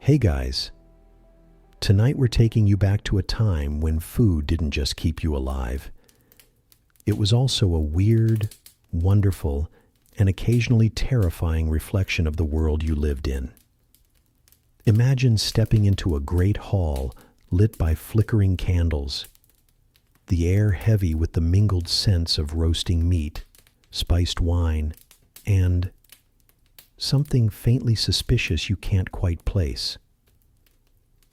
Hey guys, tonight we're taking you back to a time when food didn't just keep you alive. It was also a weird, wonderful, and occasionally terrifying reflection of the world you lived in. Imagine stepping into a great hall lit by flickering candles, the air heavy with the mingled scents of roasting meat, spiced wine, and something faintly suspicious you can't quite place.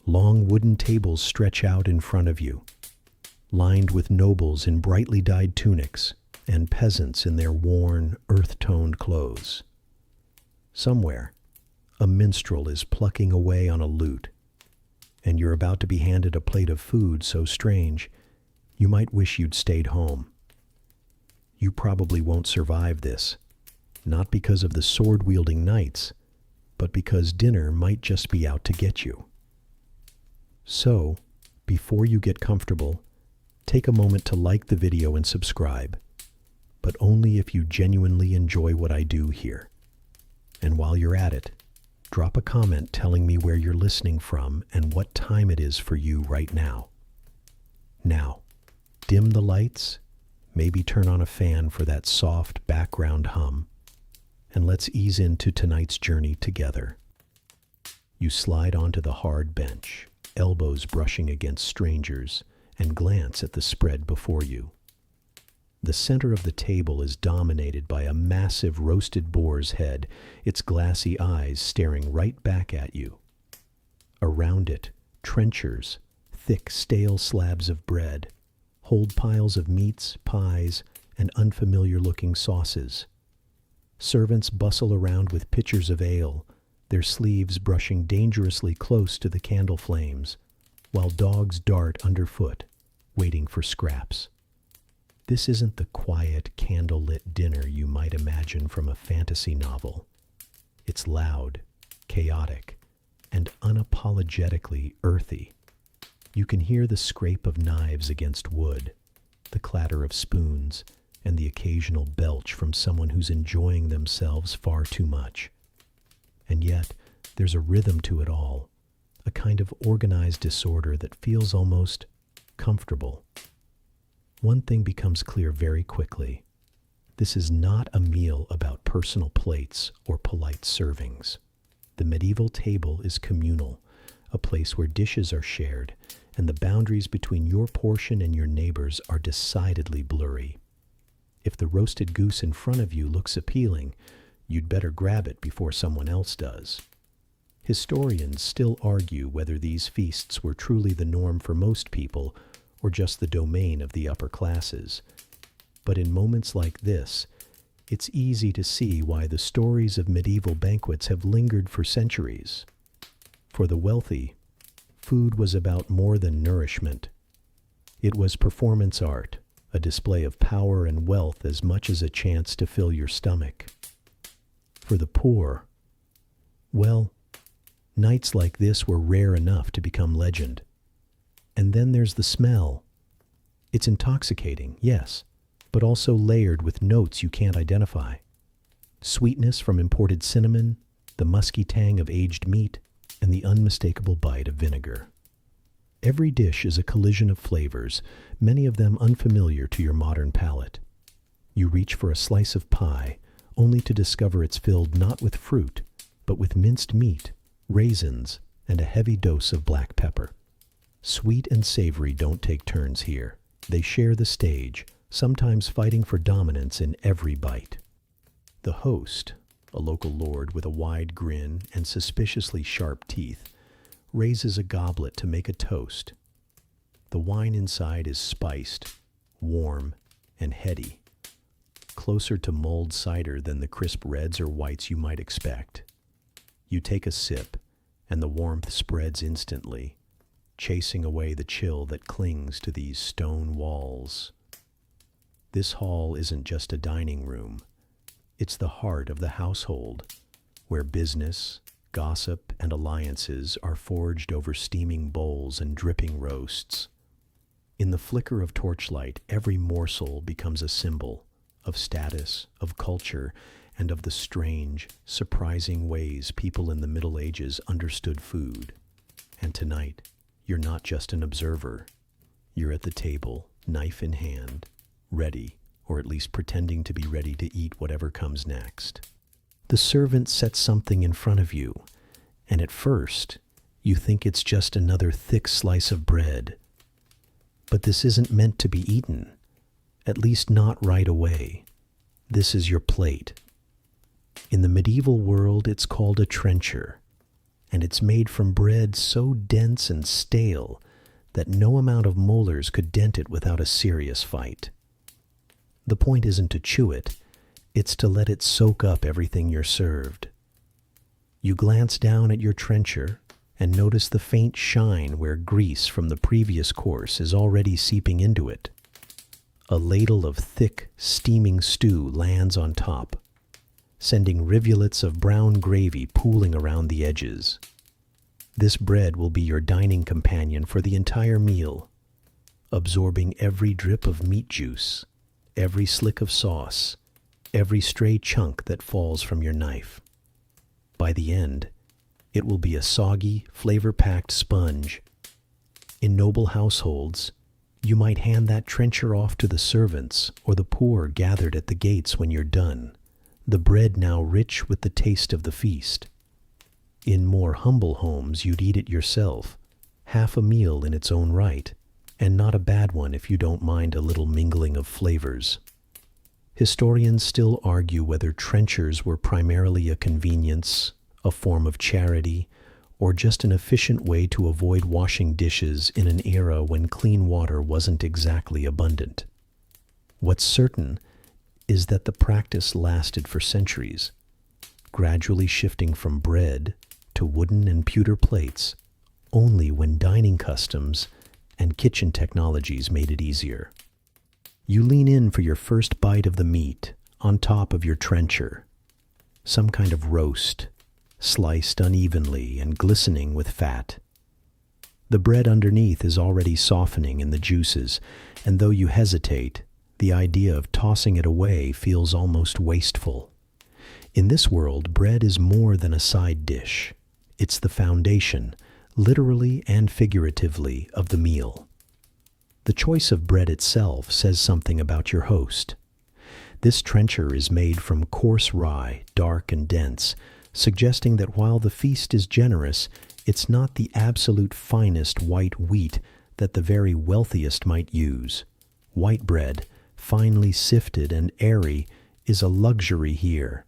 Long wooden tables stretch out in front of you, lined with nobles in brightly dyed tunics and peasants in their worn, earth-toned clothes. Somewhere, a minstrel is plucking away on a lute, and you're about to be handed a plate of food so strange you might wish you'd stayed home. You probably won't survive this, not because of the sword-wielding knights, but because dinner might just be out to get you. So, before you get comfortable, take a moment to like the video and subscribe, but only if you genuinely enjoy what I do here. And while you're at it, drop a comment telling me where you're listening from and what time it is for you right now. Now, dim the lights, maybe turn on a fan for that soft background hum, and let's ease into tonight's journey together. You slide onto the hard bench, elbows brushing against strangers, and glance at the spread before you. The center of the table is dominated by a massive roasted boar's head, its glassy eyes staring right back at you. Around it, trenchers, thick, stale slabs of bread, hold piles of meats, pies, and unfamiliar-looking sauces. Servants bustle around with pitchers of ale, their sleeves brushing dangerously close to the candle flames, while dogs dart underfoot, waiting for scraps. This isn't the quiet, candle-lit dinner you might imagine from a fantasy novel. It's loud, chaotic, and unapologetically earthy. You can hear the scrape of knives against wood, the clatter of spoons, and the occasional belch from someone who's enjoying themselves far too much. And yet, there's a rhythm to it all, a kind of organized disorder that feels almost comfortable. One thing becomes clear very quickly. This is not a meal about personal plates or polite servings. The medieval table is communal, a place where dishes are shared, and the boundaries between your portion and your neighbor's are decidedly blurry. If the roasted goose in front of you looks appealing, you'd better grab it before someone else does. Historians still argue whether these feasts were truly the norm for most people or just the domain of the upper classes. But in moments like this, it's easy to see why the stories of medieval banquets have lingered for centuries. For the wealthy, food was about more than nourishment. It was performance art, a display of power and wealth as much as a chance to fill your stomach. For the poor, well, nights like this were rare enough to become legend. And then there's the smell. It's intoxicating, yes, but also layered with notes you can't identify. Sweetness from imported cinnamon, the musky tang of aged meat, and the unmistakable bite of vinegar. Every dish is a collision of flavors, many of them unfamiliar to your modern palate. You reach for a slice of pie, only to discover it's filled not with fruit, but with minced meat, raisins, and a heavy dose of black pepper. Sweet and savory don't take turns here. They share the stage, sometimes fighting for dominance in every bite. The host, a local lord with a wide grin and suspiciously sharp teeth, raises a goblet to make a toast. The wine inside is spiced, warm, and heady, closer to mulled cider than the crisp reds or whites you might expect. You take a sip, and the warmth spreads instantly, chasing away the chill that clings to these stone walls. This hall isn't just a dining room. It's the heart of the household, where business, gossip, and alliances are forged over steaming bowls and dripping roasts. In the flicker of torchlight, every morsel becomes a symbol of status, of culture, and of the strange, surprising ways people in the Middle Ages understood food. And tonight, you're not just an observer. You're at the table, knife in hand, ready, or at least pretending to be ready to eat whatever comes next. The servant sets something in front of you, and at first, you think it's just another thick slice of bread. But this isn't meant to be eaten, at least not right away. This is your plate. In the medieval world, it's called a trencher, and it's made from bread so dense and stale that no amount of molars could dent it without a serious fight. The point isn't to chew it, it's to let it soak up everything you're served. You glance down at your trencher and notice the faint shine where grease from the previous course is already seeping into it. A ladle of thick, steaming stew lands on top, sending rivulets of brown gravy pooling around the edges. This bread will be your dining companion for the entire meal, absorbing every drip of meat juice, every slick of sauce, every stray chunk that falls from your knife. By the end, it will be a soggy, flavor-packed sponge. In noble households, you might hand that trencher off to the servants or the poor gathered at the gates when you're done, the bread now rich with the taste of the feast. In more humble homes, you'd eat it yourself, half a meal in its own right, and not a bad one if you don't mind a little mingling of flavors. Historians still argue whether trenchers were primarily a convenience, a form of charity, or just an efficient way to avoid washing dishes in an era when clean water wasn't exactly abundant. What's certain is that the practice lasted for centuries, gradually shifting from bread to wooden and pewter plates only when dining customs and kitchen technologies made it easier. You lean in for your first bite of the meat on top of your trencher, some kind of roast, sliced unevenly and glistening with fat. The bread underneath is already softening in the juices, and though you hesitate, the idea of tossing it away feels almost wasteful. In this world, bread is more than a side dish. It's the foundation, literally and figuratively, of the meal. The choice of bread itself says something about your host. This trencher is made from coarse rye, dark and dense, suggesting that while the feast is generous, it's not the absolute finest white wheat that the very wealthiest might use. White bread, finely sifted and airy, is a luxury here,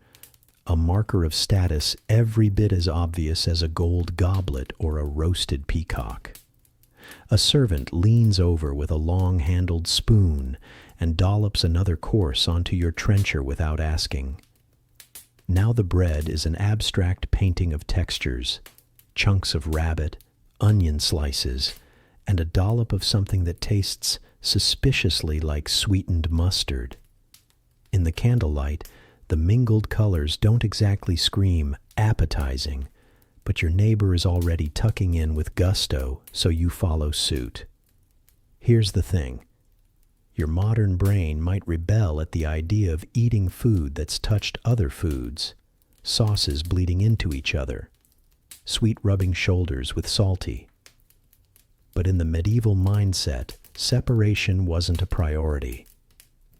a marker of status every bit as obvious as a gold goblet or a roasted peacock. A servant leans over with a long-handled spoon and dollops another course onto your trencher without asking. Now the bread is an abstract painting of textures, chunks of rabbit, onion slices, and a dollop of something that tastes suspiciously like sweetened mustard. In the candlelight, the mingled colors don't exactly scream appetizing, but your neighbor is already tucking in with gusto, so you follow suit. Here's the thing. Your modern brain might rebel at the idea of eating food that's touched other foods, sauces bleeding into each other, sweet rubbing shoulders with salty. But in the medieval mindset, separation wasn't a priority.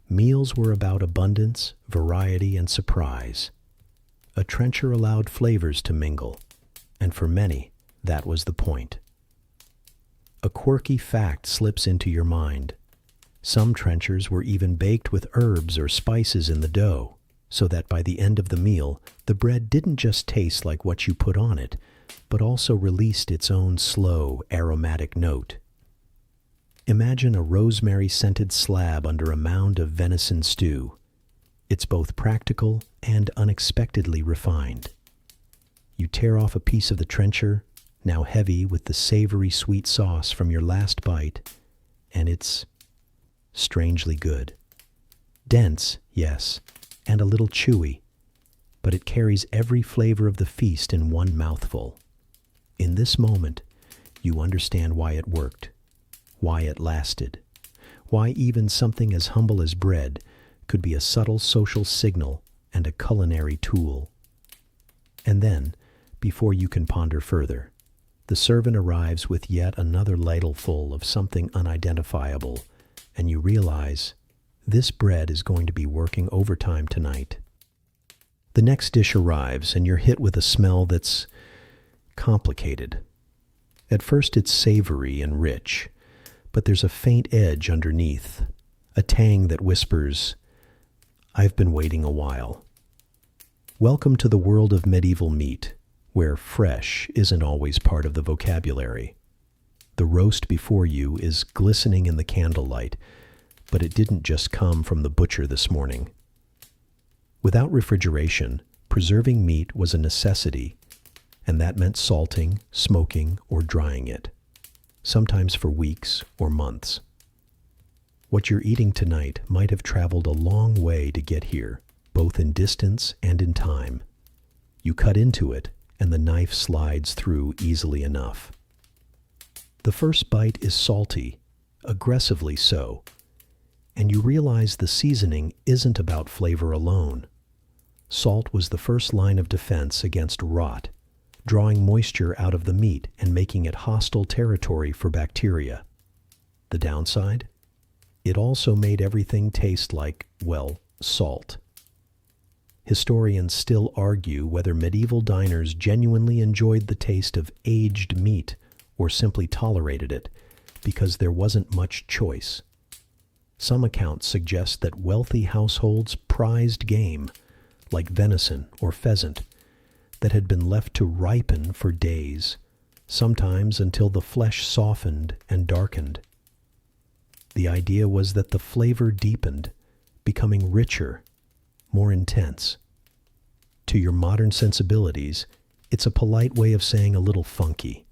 Meals were about abundance, variety, and surprise. A trencher allowed flavors to mingle, and for many, that was the point. A quirky fact slips into your mind. Some trenchers were even baked with herbs or spices in the dough, so that by the end of the meal, the bread didn't just taste like what you put on it, but also released its own slow, aromatic note. Imagine a rosemary-scented slab under a mound of venison stew. It's both practical and unexpectedly refined. You tear off a piece of the trencher, now heavy with the savory sweet sauce from your last bite, and it's strangely good. Dense, yes, and a little chewy, but it carries every flavor of the feast in one mouthful. In this moment, you understand why it worked, why it lasted, why even something as humble as bread could be a subtle social signal and a culinary tool. And then, before you can ponder further, the servant arrives with yet another ladleful of something unidentifiable, and you realize this bread is going to be working overtime tonight. The next dish arrives, and you're hit with a smell that's complicated. At first it's savory and rich, but there's a faint edge underneath, a tang that whispers, "I've been waiting a while." Welcome to the world of medieval meat, where fresh isn't always part of the vocabulary. The roast before you is glistening in the candlelight, but it didn't just come from the butcher this morning. Without refrigeration, preserving meat was a necessity, and that meant salting, smoking, or drying it, sometimes for weeks or months. What you're eating tonight might have traveled a long way to get here, both in distance and in time. You cut into it, and the knife slides through easily enough. The first bite is salty, aggressively so, and you realize the seasoning isn't about flavor alone. Salt was the first line of defense against rot, drawing moisture out of the meat and making it hostile territory for bacteria. The downside? It also made everything taste like, well, salt. Historians still argue whether medieval diners genuinely enjoyed the taste of aged meat or simply tolerated it because there wasn't much choice. Some accounts suggest that wealthy households prized game, like venison or pheasant, that had been left to ripen for days, sometimes until the flesh softened and darkened. The idea was that the flavor deepened, becoming richer, more intense. To your modern sensibilities, it's a polite way of saying a little funky.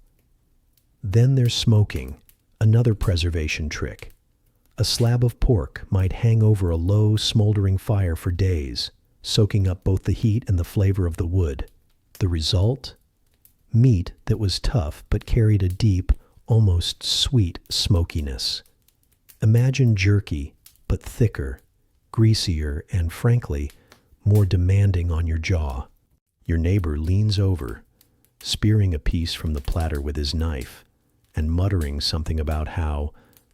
Then there's smoking, another preservation trick. A slab of pork might hang over a low, smoldering fire for days, soaking up both the heat and the flavor of the wood. The result? Meat that was tough but carried a deep, almost sweet smokiness. Imagine jerky, but thicker, greasier, and frankly, more demanding on your jaw. Your neighbor leans over, spearing a piece from the platter with his knife, and muttering something about how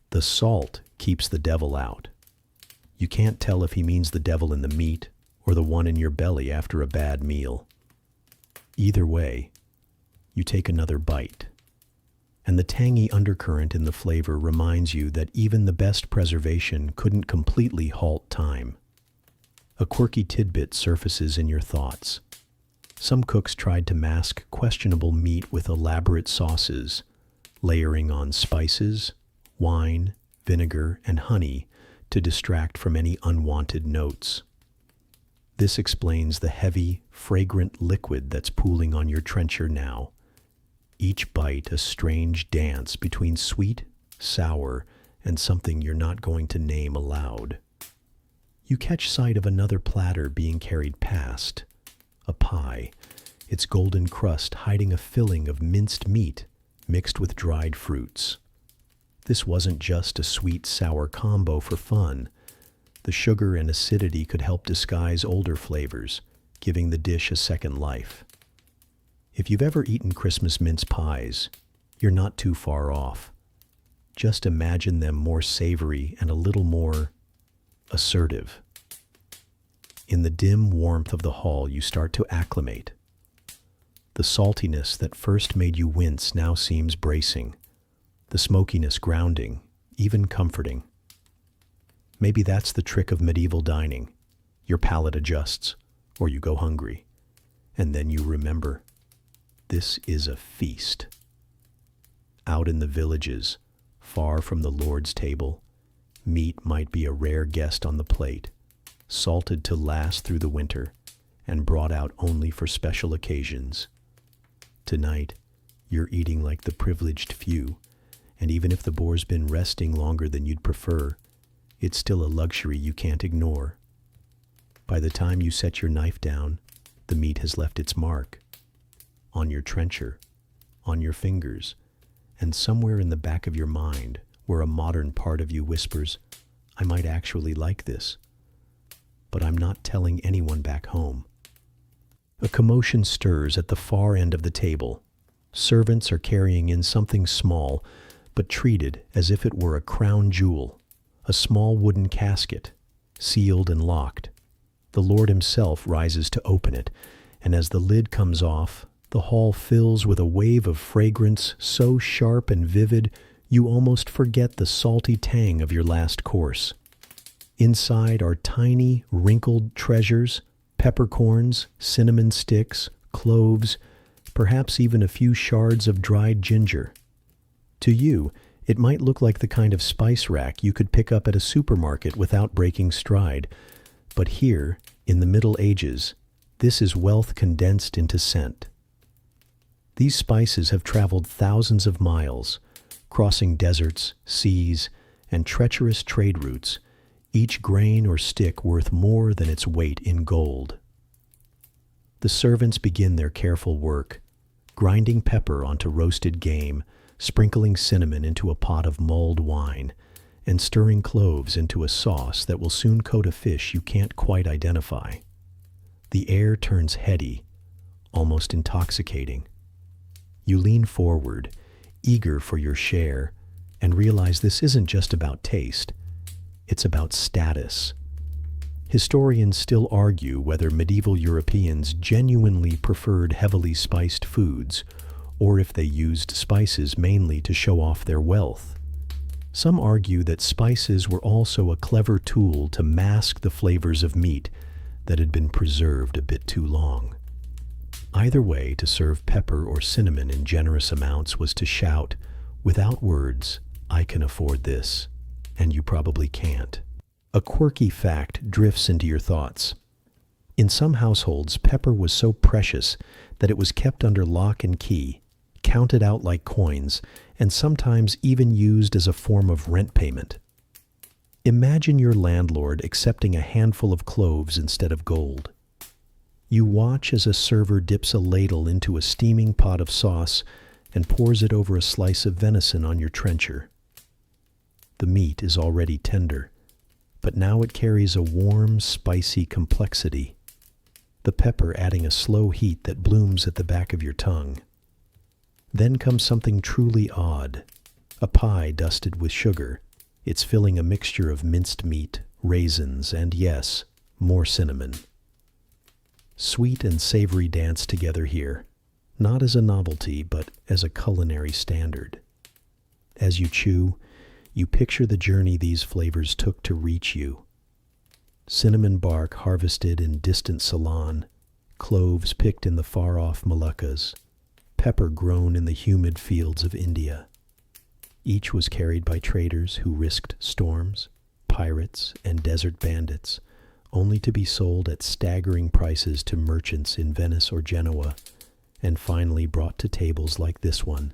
the salt keeps the devil out. You can't tell if he means the devil in the meat or the one in your belly after a bad meal. Either way, you take another bite, and the tangy undercurrent in the flavor reminds you that even the best preservation couldn't completely halt time. A quirky tidbit surfaces in your thoughts. Some cooks tried to mask questionable meat with elaborate sauces, layering on spices, wine, vinegar, and honey to distract from any unwanted notes. This explains the heavy, fragrant liquid that's pooling on your trencher now. Each bite a strange dance between sweet, sour, and something you're not going to name aloud. You catch sight of another platter being carried past, a pie, its golden crust hiding a filling of minced meat mixed with dried fruits. This wasn't just a sweet-sour combo for fun. The sugar and acidity could help disguise older flavors, giving the dish a second life. If you've ever eaten Christmas mince pies, you're not too far off. Just imagine them more savory and a little more assertive. In the dim warmth of the hall, you start to acclimate. The saltiness that first made you wince now seems bracing, the smokiness grounding, even comforting. Maybe that's the trick of medieval dining. Your palate adjusts, or you go hungry, and then you remember, this is a feast. Out in the villages, far from the Lord's table, meat might be a rare guest on the plate, salted to last through the winter, and brought out only for special occasions. Tonight, you're eating like the privileged few, and even if the boar's been resting longer than you'd prefer, it's still a luxury you can't ignore. By the time you set your knife down, the meat has left its mark. On your trencher, on your fingers, and somewhere in the back of your mind, where a modern part of you whispers, I might actually like this. but I'm not telling anyone back home. A commotion stirs at the far end of the table. Servants are carrying in something small, but treated as if it were a crown jewel, a small wooden casket, sealed and locked. The Lord himself rises to open it, and as the lid comes off, the hall fills with a wave of fragrance so sharp and vivid you almost forget the salty tang of your last course. Inside are tiny, wrinkled treasures, peppercorns, cinnamon sticks, cloves, perhaps even a few shards of dried ginger. To you, it might look like the kind of spice rack you could pick up at a supermarket without breaking stride, but here, in the Middle Ages, this is wealth condensed into scent. These spices have traveled thousands of miles, crossing deserts, seas, and treacherous trade routes, each grain or stick worth more than its weight in gold. The servants begin their careful work, grinding pepper onto roasted game, sprinkling cinnamon into a pot of mulled wine, and stirring cloves into a sauce that will soon coat a fish you can't quite identify. The air turns heady, almost intoxicating. You lean forward, eager for your share, and realize this isn't just about taste, it's about status. Historians still argue whether medieval Europeans genuinely preferred heavily spiced foods, or if they used spices mainly to show off their wealth. Some argue that spices were also a clever tool to mask the flavors of meat that had been preserved a bit too long. Either way, to serve pepper or cinnamon in generous amounts was to shout, without words, "I can afford this," and you probably can't. A quirky fact drifts into your thoughts. In some households, pepper was so precious that it was kept under lock and key, counted out like coins, and sometimes even used as a form of rent payment. Imagine your landlord accepting a handful of cloves instead of gold. You watch as a server dips a ladle into a steaming pot of sauce and pours it over a slice of venison on your trencher. The meat is already tender, but now it carries a warm, spicy complexity, the pepper adding a slow heat that blooms at the back of your tongue. Then comes something truly odd, a pie dusted with sugar, its filling a mixture of minced meat, raisins, and yes, more cinnamon. Sweet and savory dance together here, not as a novelty, but as a culinary standard. As you chew, you picture the journey these flavors took to reach you. Cinnamon bark harvested in distant Ceylon, cloves picked in the far-off Moluccas, pepper grown in the humid fields of India. Each was carried by traders who risked storms, pirates, and desert bandits, only to be sold at staggering prices to merchants in Venice or Genoa, and finally brought to tables like this one.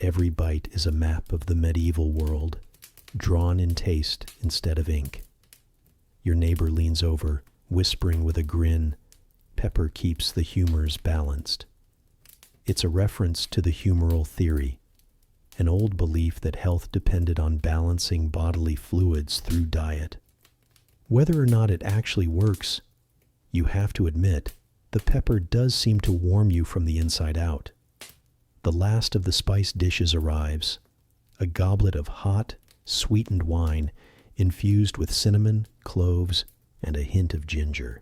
Every bite is a map of the medieval world, drawn in taste instead of ink. Your neighbor leans over, whispering with a grin, "Pepper keeps the humors balanced." It's a reference to the humoral theory, an old belief that health depended on balancing bodily fluids through diet. Whether or not it actually works, you have to admit, the pepper does seem to warm you from the inside out. The last of the spiced dishes arrives, a goblet of hot, sweetened wine infused with cinnamon, cloves, and a hint of ginger.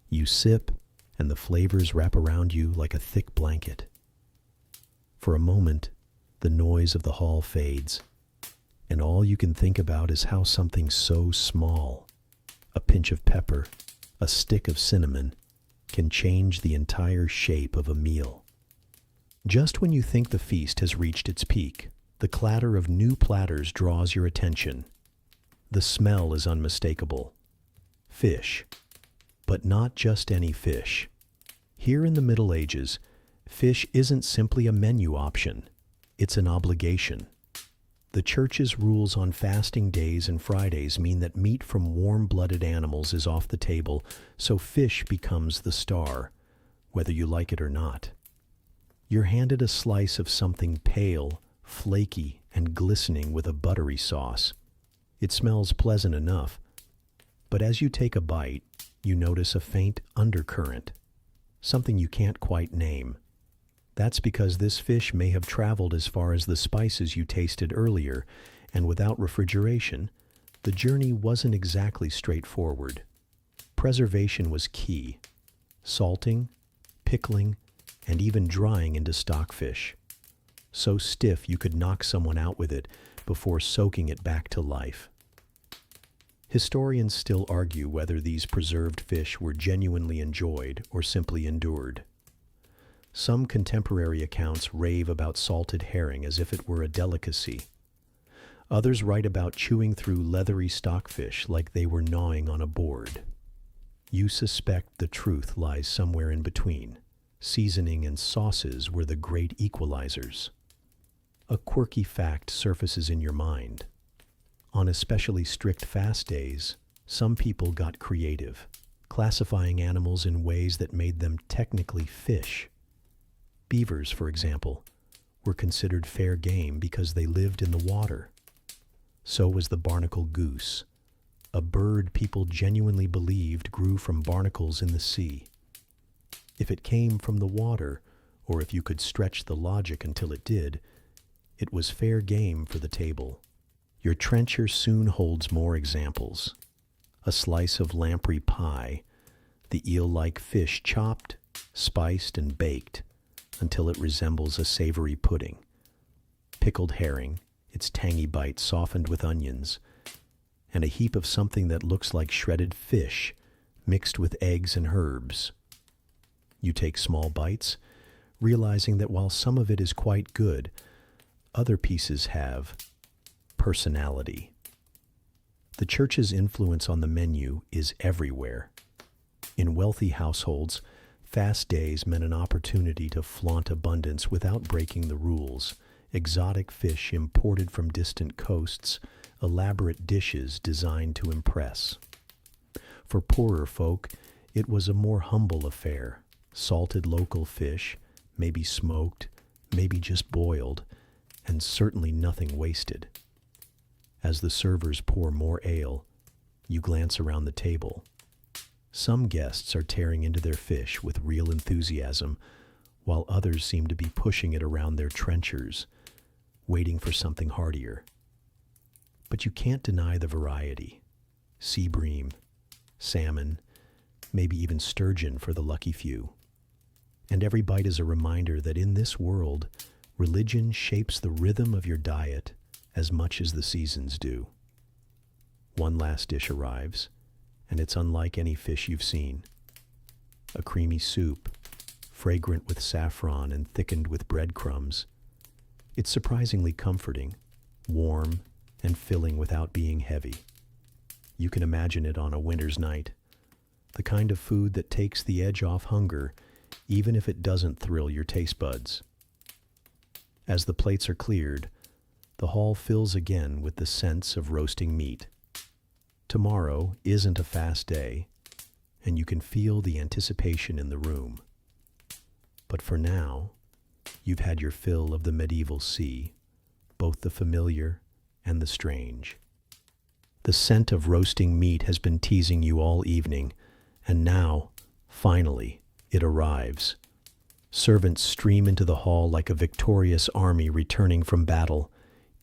You sip, and the flavors wrap around you like a thick blanket. For a moment, the noise of the hall fades, and all you can think about is how something so small, a pinch of pepper, a stick of cinnamon, can change the entire shape of a meal. Just when you think the feast has reached its peak, the clatter of new platters draws your attention. The smell is unmistakable. Fish. But not just any fish. Here in the Middle Ages, fish isn't simply a menu option. It's an obligation. The Church's rules on fasting days and Fridays mean that meat from warm-blooded animals is off the table, so fish becomes the star, whether you like it or not. You're handed a slice of something pale, flaky, and glistening with a buttery sauce. It smells pleasant enough, But as you take a bite, you notice a faint undercurrent, something you can't quite name. That's because this fish may have traveled as far as the spices you tasted earlier, and without refrigeration, the journey wasn't exactly straightforward. Preservation was key. Salting, pickling, and even drying into stockfish. So stiff you could knock someone out with it before soaking it back to life. Historians still argue whether these preserved fish were genuinely enjoyed or simply endured. Some contemporary accounts rave about salted herring as if it were a delicacy. Others write about chewing through leathery stockfish like they were gnawing on a board. You suspect the truth lies somewhere in between. Seasoning and sauces were the great equalizers. A quirky fact surfaces in your mind. On especially strict fast days, some people got creative, classifying animals in ways that made them technically fish. Beavers, for example, were considered fair game because they lived in the water. So was the barnacle goose, a bird people genuinely believed grew from barnacles in the sea. If it came from the water, or if you could stretch the logic until it did, it was fair game for the table. Your trencher soon holds more examples. A slice of lamprey pie, the eel-like fish chopped, spiced, and baked until it resembles a savory pudding. Pickled herring, its tangy bite softened with onions, and a heap of something that looks like shredded fish mixed with eggs and herbs. You take small bites, realizing that while some of it is quite good, other pieces have personality. The church's influence on the menu is everywhere. In wealthy households, fast days meant an opportunity to flaunt abundance without breaking the rules. Exotic fish imported from distant coasts, elaborate dishes designed to impress. For poorer folk, it was a more humble affair. Salted local fish, maybe smoked, maybe just boiled, and certainly nothing wasted. As the servers pour more ale, you glance around the table. Some guests are tearing into their fish with real enthusiasm, while others seem to be pushing it around their trenchers, waiting for something heartier. But you can't deny the variety. Sea bream, salmon, maybe even sturgeon for the lucky few. And every bite is a reminder that in this world, religion shapes the rhythm of your diet as much as the seasons do. One last dish arrives, and it's unlike any fish you've seen. A creamy soup, fragrant with saffron and thickened with breadcrumbs. It's surprisingly comforting, warm, and filling without being heavy. You can imagine it on a winter's night. The kind of food that takes the edge off hunger, even if it doesn't thrill your taste buds. As the plates are cleared, the hall fills again with the sense of roasting meat. Tomorrow isn't a fast day, and you can feel the anticipation in the room. But for now, you've had your fill of the medieval sea, both the familiar and the strange. The scent of roasting meat has been teasing you all evening, and now, finally, it arrives. Servants stream into the hall like a victorious army returning from battle,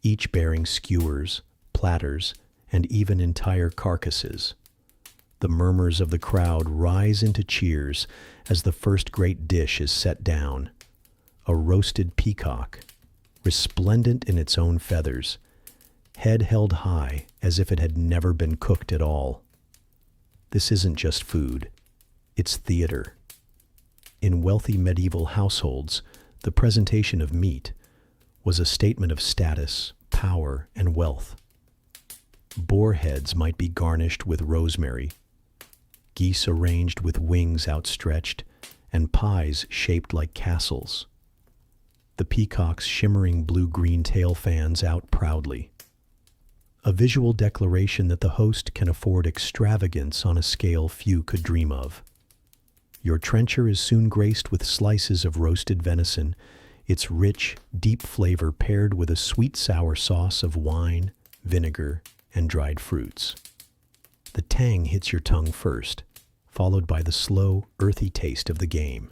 each bearing skewers, platters, and even entire carcasses. The murmurs of the crowd rise into cheers as the first great dish is set down. A roasted peacock, resplendent in its own feathers, head held high as if it had never been cooked at all. This isn't just food, it's theater. In wealthy medieval households, the presentation of meat was a statement of status, power, and wealth. Boar heads might be garnished with rosemary, geese arranged with wings outstretched, and pies shaped like castles. The peacock's shimmering blue-green tail fans out proudly. A visual declaration that the host can afford extravagance on a scale few could dream of. Your trencher is soon graced with slices of roasted venison, its rich, deep flavor paired with a sweet-sour sauce of wine, vinegar, and dried fruits. The tang hits your tongue first, followed by the slow, earthy taste of the game.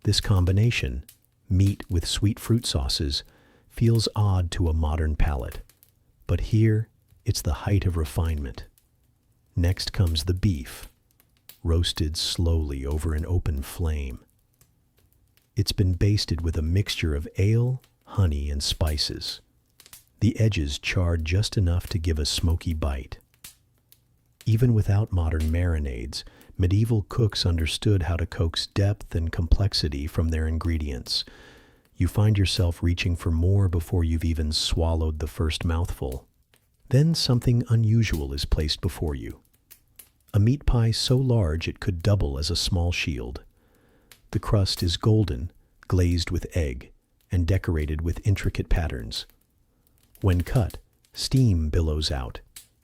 This combination, meat with sweet fruit sauces, feels odd to a modern palate. But here, it's the height of refinement. Next comes the beef, roasted slowly over an open flame. It's been basted with a mixture of ale, honey, and spices. The edges charred just enough to give a smoky bite. Even without modern marinades, medieval cooks understood how to coax depth and complexity from their ingredients. You find yourself reaching for more before you've even swallowed the first mouthful. Then something unusual is placed before you. A meat pie so large it could double as a small shield. The crust is golden, glazed with egg, and decorated with intricate patterns. When cut, steam billows out,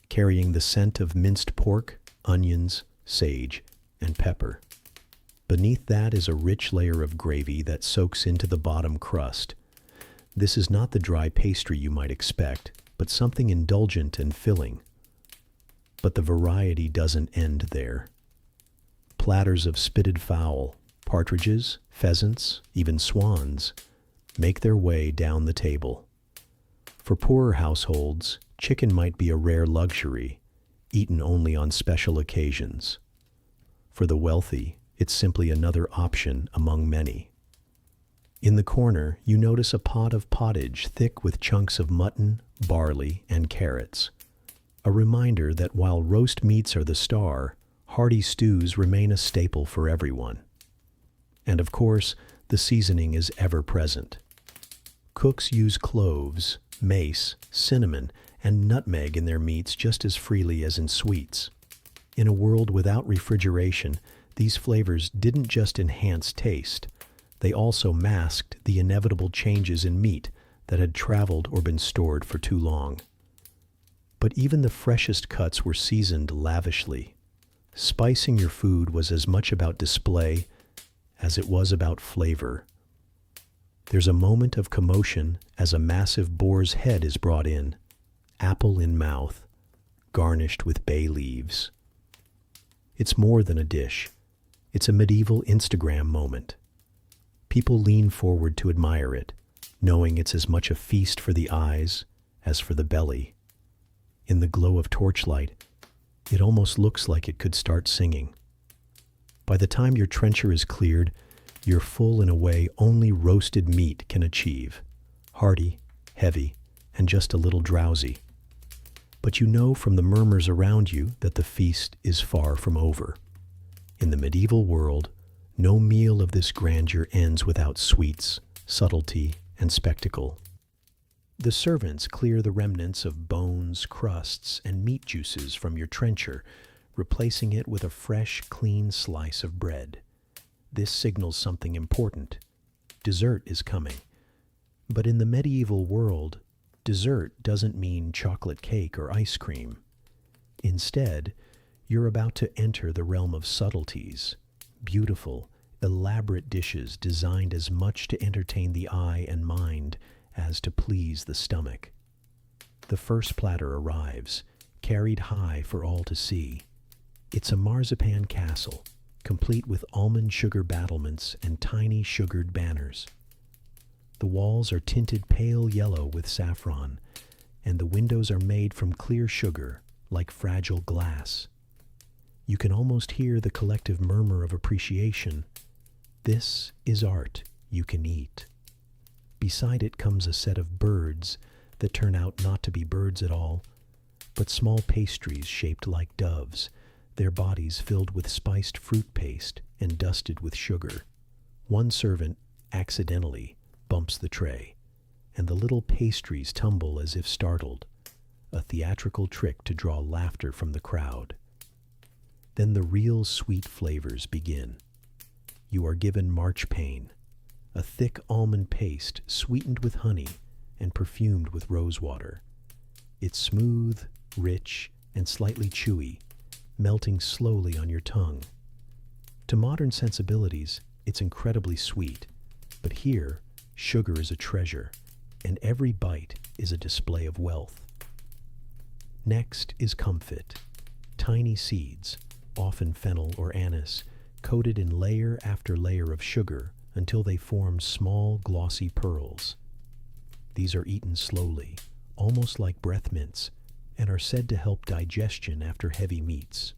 carrying the scent of minced pork, onions, sage, and pepper. Beneath that is a rich layer of gravy that soaks into the bottom crust. This is not the dry pastry you might expect, but something indulgent and filling. But the variety doesn't end there. Platters of spitted fowl, partridges, pheasants, even swans, make their way down the table. For poorer households, chicken might be a rare luxury, eaten only on special occasions. For the wealthy, it's simply another option among many. In the corner, you notice a pot of pottage thick with chunks of mutton, barley, and carrots. A reminder that while roast meats are the star, hearty stews remain a staple for everyone. And of course, the seasoning is ever present. Cooks use cloves, mace, cinnamon, and nutmeg in their meats just as freely as in sweets. In a world without refrigeration, these flavors didn't just enhance taste, they also masked the inevitable changes in meat that had traveled or been stored for too long. But even the freshest cuts were seasoned lavishly. Spicing your food was as much about display as it was about flavor. There's a moment of commotion as a massive boar's head is brought in, apple in mouth, garnished with bay leaves. It's more than a dish. It's a medieval Instagram moment. People lean forward to admire it, knowing it's as much a feast for the eyes as for the belly. In the glow of torchlight, it almost looks like it could start singing. By the time your trencher is cleared, you're full in a way only roasted meat can achieve. Hearty, heavy, and just a little drowsy. But you know from the murmurs around you that the feast is far from over. In the medieval world, no meal of this grandeur ends without sweets, subtlety, and spectacle. The servants clear the remnants of bones, crusts, and meat juices from your trencher, replacing it with a fresh, clean slice of bread. This signals something important. Dessert is coming. But in the medieval world, dessert doesn't mean chocolate cake or ice cream. Instead, you're about to enter the realm of subtleties, beautiful, elaborate dishes designed as much to entertain the eye and mind as to please the stomach. The first platter arrives, carried high for all to see. It's a marzipan castle, complete with almond sugar battlements and tiny sugared banners. The walls are tinted pale yellow with saffron, and the windows are made from clear sugar, like fragile glass. You can almost hear the collective murmur of appreciation. This is art you can eat. Beside it comes a set of birds that turn out not to be birds at all, but small pastries shaped like doves, their bodies filled with spiced fruit paste and dusted with sugar. One servant, accidentally, bumps the tray, and the little pastries tumble as if startled, a theatrical trick to draw laughter from the crowd. Then the real sweet flavors begin. You are given marchpane, a thick almond paste sweetened with honey and perfumed with rosewater. It's smooth, rich, and slightly chewy, melting slowly on your tongue. To modern sensibilities, it's incredibly sweet, but here, sugar is a treasure, and every bite is a display of wealth. Next is comfit, tiny seeds, often fennel or anise, coated in layer after layer of sugar until they form small, glossy pearls. These are eaten slowly, almost like breath mints, and are said to help digestion after heavy meats.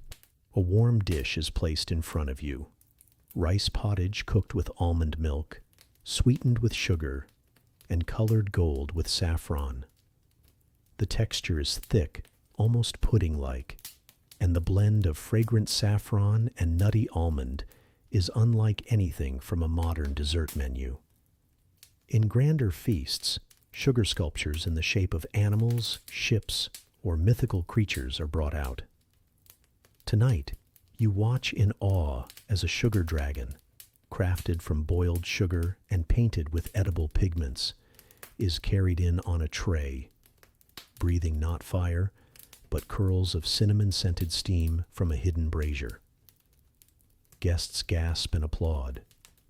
A warm dish is placed in front of you. Rice pottage cooked with almond milk, sweetened with sugar, and colored gold with saffron. The texture is thick, almost pudding-like, and the blend of fragrant saffron and nutty almond is unlike anything from a modern dessert menu. In grander feasts, sugar sculptures in the shape of animals, ships, or mythical creatures are brought out. Tonight, you watch in awe as a sugar dragon, crafted from boiled sugar and painted with edible pigments, is carried in on a tray, breathing not fire, but curls of cinnamon-scented steam from a hidden brazier. Guests gasp and applaud.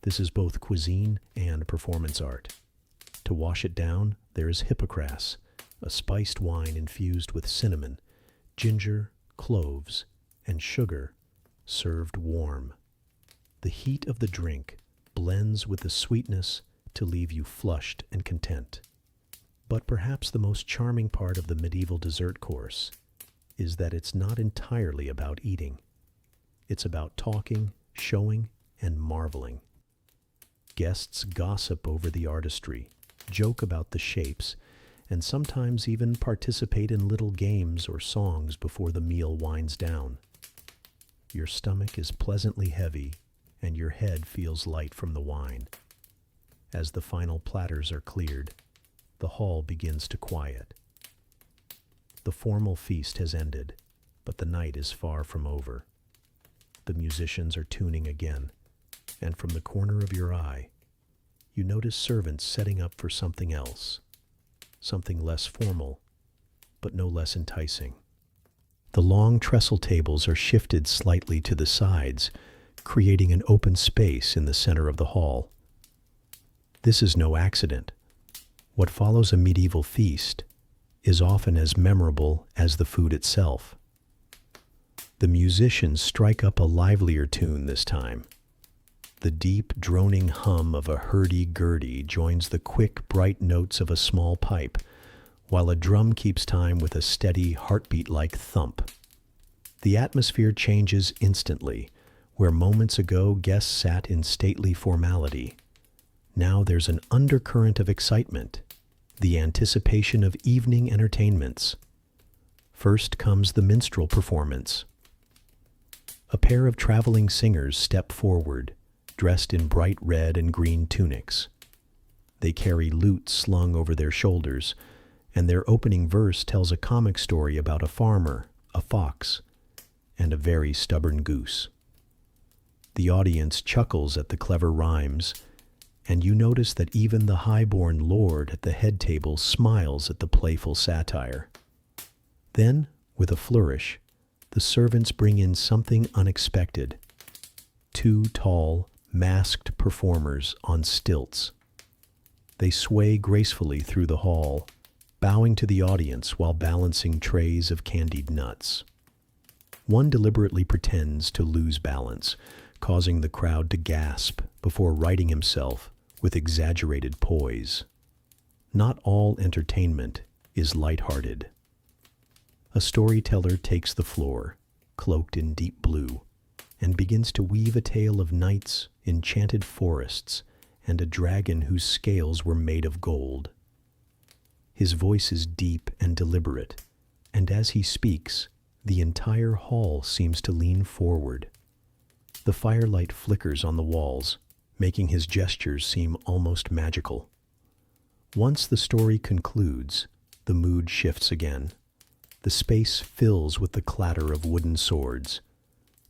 This is both cuisine and performance art. To wash it down, there is hippocras, a spiced wine infused with cinnamon, ginger, cloves, and sugar, served warm. The heat of the drink blends with the sweetness to leave you flushed and content. But perhaps the most charming part of the medieval dessert course is that it's not entirely about eating. It's about talking, showing, and marveling. Guests gossip over the artistry, joke about the shapes, and sometimes even participate in little games or songs before the meal winds down. Your stomach is pleasantly heavy, and your head feels light from the wine. As the final platters are cleared, the hall begins to quiet. The formal feast has ended, but the night is far from over. The musicians are tuning again, and from the corner of your eye, you notice servants setting up for something else, something less formal, but no less enticing. The long trestle tables are shifted slightly to the sides, creating an open space in the center of the hall. This is no accident. What follows a medieval feast is often as memorable as the food itself. The musicians strike up a livelier tune this time. The deep, droning hum of a hurdy-gurdy joins the quick, bright notes of a small pipe, while a drum keeps time with a steady, heartbeat-like thump. The atmosphere changes instantly. Where moments ago guests sat in stately formality, now there's an undercurrent of excitement, the anticipation of evening entertainments. First comes the minstrel performance. A pair of traveling singers step forward, dressed in bright red and green tunics. They carry lutes slung over their shoulders, and their opening verse tells a comic story about a farmer, a fox, and a very stubborn goose. The audience chuckles at the clever rhymes, and you notice that even the high-born lord at the head table smiles at the playful satire. Then, with a flourish, the servants bring in something unexpected. 2 tall, masked performers on stilts. They sway gracefully through the hall, bowing to the audience while balancing trays of candied nuts. One deliberately pretends to lose balance, causing the crowd to gasp before righting himself with exaggerated poise. Not all entertainment is lighthearted. A storyteller takes the floor, cloaked in deep blue, and begins to weave a tale of knights, enchanted forests, and a dragon whose scales were made of gold. His voice is deep and deliberate, and as he speaks, the entire hall seems to lean forward. The firelight flickers on the walls, making his gestures seem almost magical. Once the story concludes, the mood shifts again. The space fills with the clatter of wooden swords.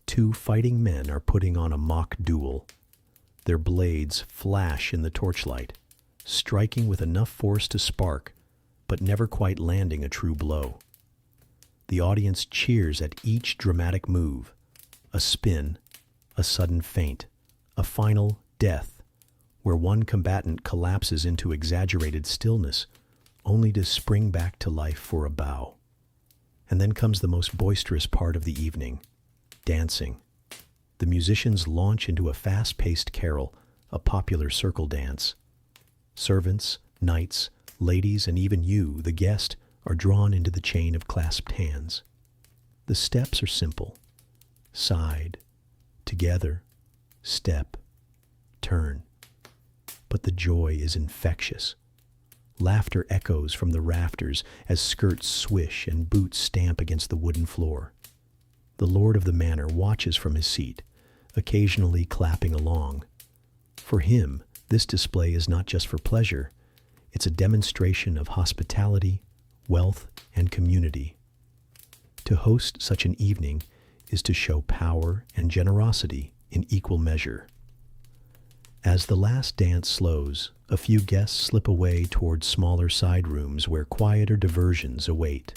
2 fighting men are putting on a mock duel. Their blades flash in the torchlight, striking with enough force to spark, but never quite landing a true blow. The audience cheers at each dramatic move, a spin, a sudden feint, a final death, where one combatant collapses into exaggerated stillness, only to spring back to life for a bow. And then comes the most boisterous part of the evening, dancing. The musicians launch into a fast-paced carol, a popular circle dance. Servants, knights, ladies, and even you, the guest, are drawn into the chain of clasped hands. The steps are simple. Side, together, step, turn. But the joy is infectious. Laughter echoes from the rafters as skirts swish and boots stamp against the wooden floor. The lord of the manor watches from his seat, occasionally clapping along. For him, this display is not just for pleasure. It's a demonstration of hospitality, wealth, and community. To host such an evening is to show power and generosity in equal measure. As the last dance slows, a few guests slip away towards smaller side rooms where quieter diversions await.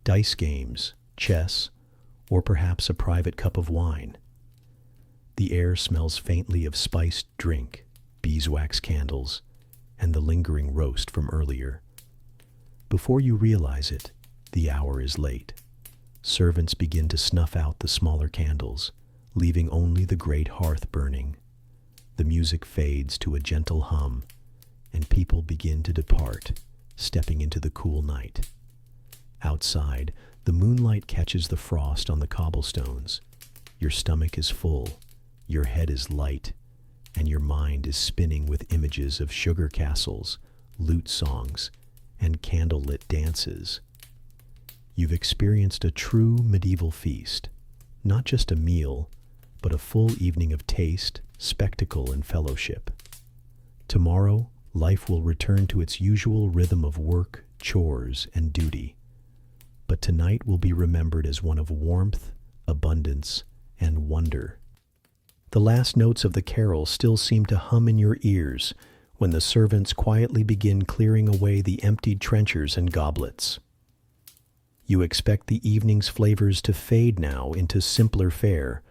Dice games, chess, or perhaps a private cup of wine. The air smells faintly of spiced drink, beeswax candles, and the lingering roast from earlier. Before you realize it, the hour is late. Servants begin to snuff out the smaller candles, leaving only the great hearth burning. The music fades to a gentle hum, and people begin to depart, stepping into the cool night. Outside, the moonlight catches the frost on the cobblestones. Your stomach is full, your head is light, and your mind is spinning with images of sugar castles, lute songs, and candlelit dances. You've experienced a true medieval feast, not just a meal, but a full evening of taste, spectacle, and fellowship. Tomorrow, life will return to its usual rhythm of work, chores, and duty. But tonight will be remembered as one of warmth, abundance, and wonder. The last notes of the carol still seem to hum in your ears when the servants quietly begin clearing away the emptied trenchers and goblets. You expect the evening's flavors to fade now into simpler fare,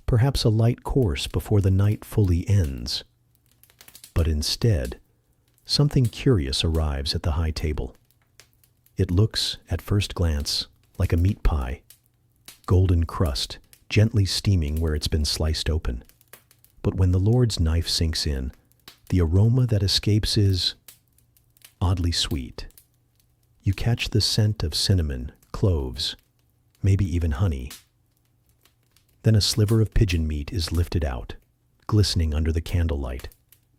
perhaps a light course before the night fully ends. But instead, something curious arrives at the high table. It looks, at first glance, like a meat pie, golden crust, gently steaming where it's been sliced open. But when the Lord's knife sinks in, the aroma that escapes is oddly sweet. You catch the scent of cinnamon, cloves, maybe even honey. Then a sliver of pigeon meat is lifted out, glistening under the candlelight,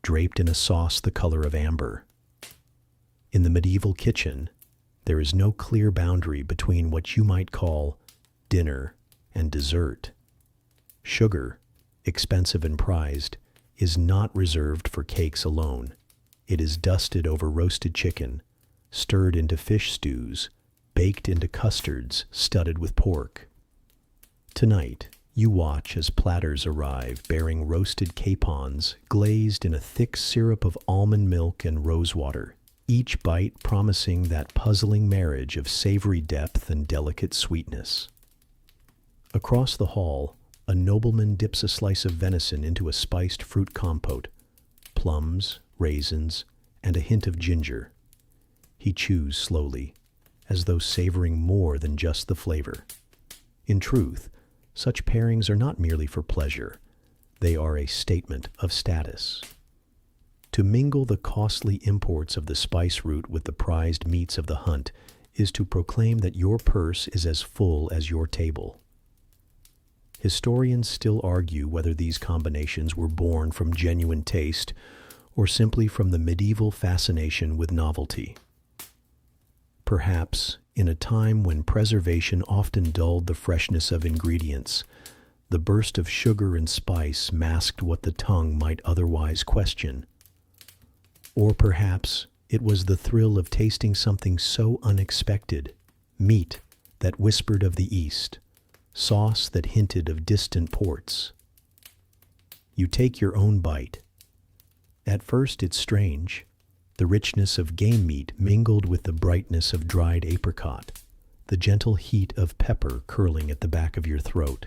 draped in a sauce the color of amber. In the medieval kitchen, there is no clear boundary between what you might call dinner and dessert. Sugar, expensive and prized, is not reserved for cakes alone. It is dusted over roasted chicken, stirred into fish stews, baked into custards studded with pork. Tonight, you watch as platters arrive bearing roasted capons glazed in a thick syrup of almond milk and rosewater, each bite promising that puzzling marriage of savory depth and delicate sweetness. Across the hall, a nobleman dips a slice of venison into a spiced fruit compote, plums, raisins, and a hint of ginger. He chews slowly, as though savoring more than just the flavor. In truth, such pairings are not merely for pleasure. They are a statement of status. To mingle the costly imports of the spice route with the prized meats of the hunt is to proclaim that your purse is as full as your table. Historians still argue whether these combinations were born from genuine taste or simply from the medieval fascination with novelty. Perhaps, in a time when preservation often dulled the freshness of ingredients, the burst of sugar and spice masked what the tongue might otherwise question. Or perhaps it was the thrill of tasting something so unexpected, meat that whispered of the East, sauce that hinted of distant ports. You take your own bite. At first it's strange, the richness of game meat mingled with the brightness of dried apricot, the gentle heat of pepper curling at the back of your throat.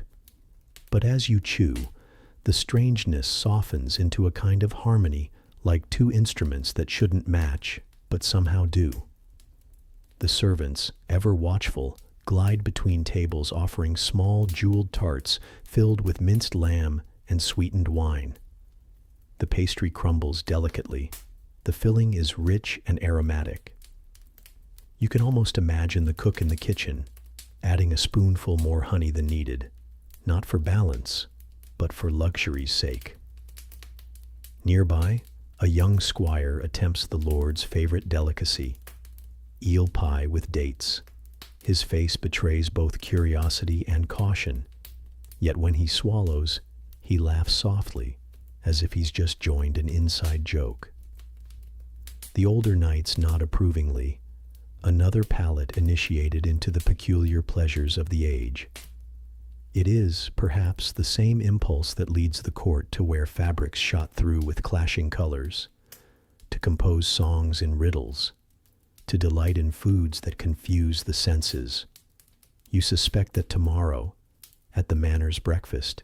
But as you chew, the strangeness softens into a kind of harmony, like two instruments that shouldn't match, but somehow do. The servants, ever watchful, glide between tables offering small jeweled tarts filled with minced lamb and sweetened wine. The pastry crumbles delicately. The filling is rich and aromatic. You can almost imagine the cook in the kitchen, adding a spoonful more honey than needed, not for balance, but for luxury's sake. Nearby, a young squire attempts the lord's favorite delicacy, eel pie with dates. His face betrays both curiosity and caution, yet when he swallows, he laughs softly, as if he's just joined an inside joke. The older knights nod approvingly, another palate initiated into the peculiar pleasures of the age. It is, perhaps, the same impulse that leads the court to wear fabrics shot through with clashing colors, to compose songs in riddles, to delight in foods that confuse the senses. You suspect that tomorrow, at the manor's breakfast,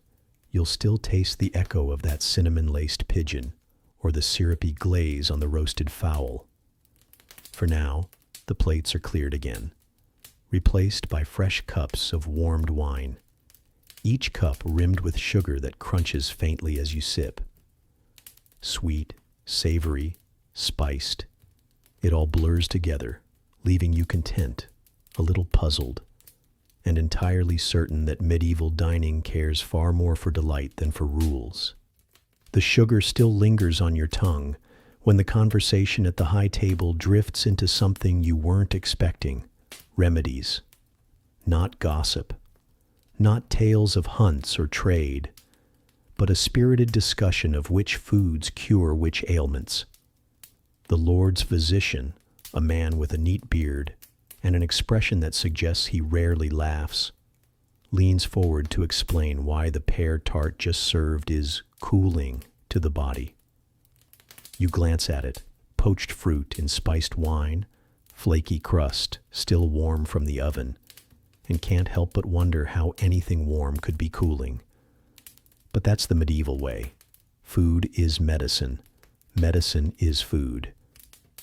you'll still taste the echo of that cinnamon-laced pigeon or the syrupy glaze on the roasted fowl. For now, the plates are cleared again, replaced by fresh cups of warmed wine, each cup rimmed with sugar that crunches faintly as you sip. Sweet, savory, spiced, it all blurs together, leaving you content, a little puzzled, and entirely certain that medieval dining cares far more for delight than for rules. The sugar still lingers on your tongue when the conversation at the high table drifts into something you weren't expecting: remedies. Not gossip, not tales of hunts or trade, but a spirited discussion of which foods cure which ailments. The Lord's physician, a man with a neat beard and an expression that suggests he rarely laughs, leans forward to explain why the pear tart just served is cooling to the body. You glance at it, poached fruit in spiced wine, flaky crust still warm from the oven, and can't help but wonder how anything warm could be cooling. But that's the medieval way. Food is medicine. Medicine is food.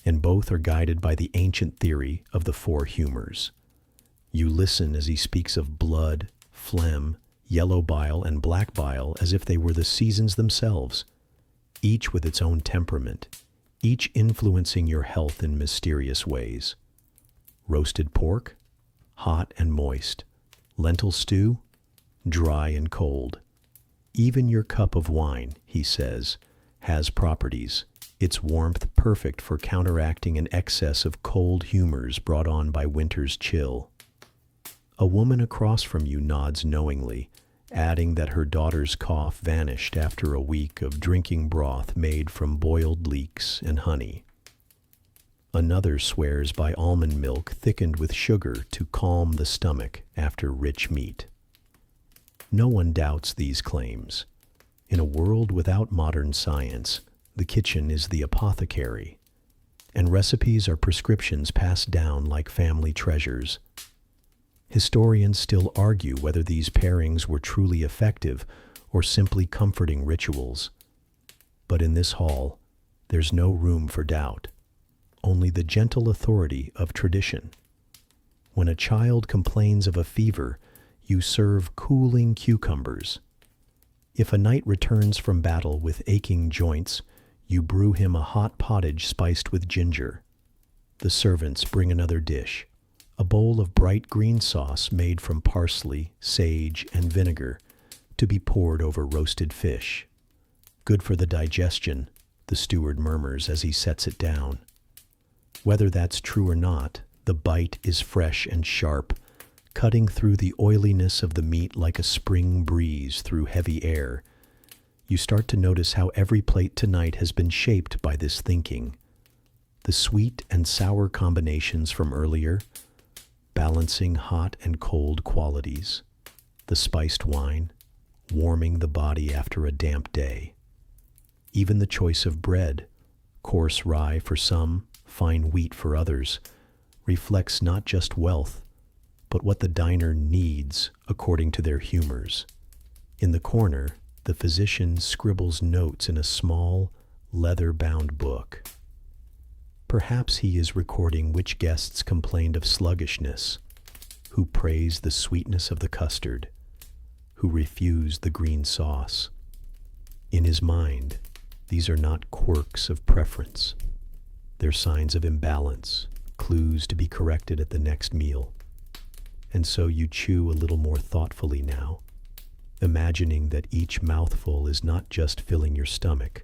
And both are guided by the ancient theory of the four humors. You listen as he speaks of blood, phlegm, yellow bile, and black bile as if they were the seasons themselves, each with its own temperament, each influencing your health in mysterious ways. Roasted pork, hot and moist. Lentil stew, dry and cold. Even your cup of wine, he says, has properties, its warmth perfect for counteracting an excess of cold humors brought on by winter's chill. A woman across from you nods knowingly, adding that her daughter's cough vanished after a week of drinking broth made from boiled leeks and honey. Another swears by almond milk thickened with sugar to calm the stomach after rich meat. No one doubts these claims. In a world without modern science, the kitchen is the apothecary, and recipes are prescriptions passed down like family treasures. Historians still argue whether these pairings were truly effective or simply comforting rituals. But in this hall, there's no room for doubt, only the gentle authority of tradition. When a child complains of a fever, you serve cooling cucumbers. If a knight returns from battle with aching joints, you brew him a hot pottage spiced with ginger. The servants bring another dish, a bowl of bright green sauce made from parsley, sage, and vinegar, to be poured over roasted fish. Good for the digestion, the steward murmurs as he sets it down. Whether that's true or not, the bite is fresh and sharp, cutting through the oiliness of the meat like a spring breeze through heavy air. You start to notice how every plate tonight has been shaped by this thinking. The sweet and sour combinations from earlier, balancing hot and cold qualities. The spiced wine, warming the body after a damp day. Even the choice of bread, coarse rye for some, fine wheat for others, reflects not just wealth, but what the diner needs according to their humors. In the corner, the physician scribbles notes in a small, leather-bound book. Perhaps he is recording which guests complained of sluggishness, who praise the sweetness of the custard, who refuse the green sauce. In his mind, these are not quirks of preference. They're signs of imbalance, clues to be corrected at the next meal. And so you chew a little more thoughtfully now, imagining that each mouthful is not just filling your stomach,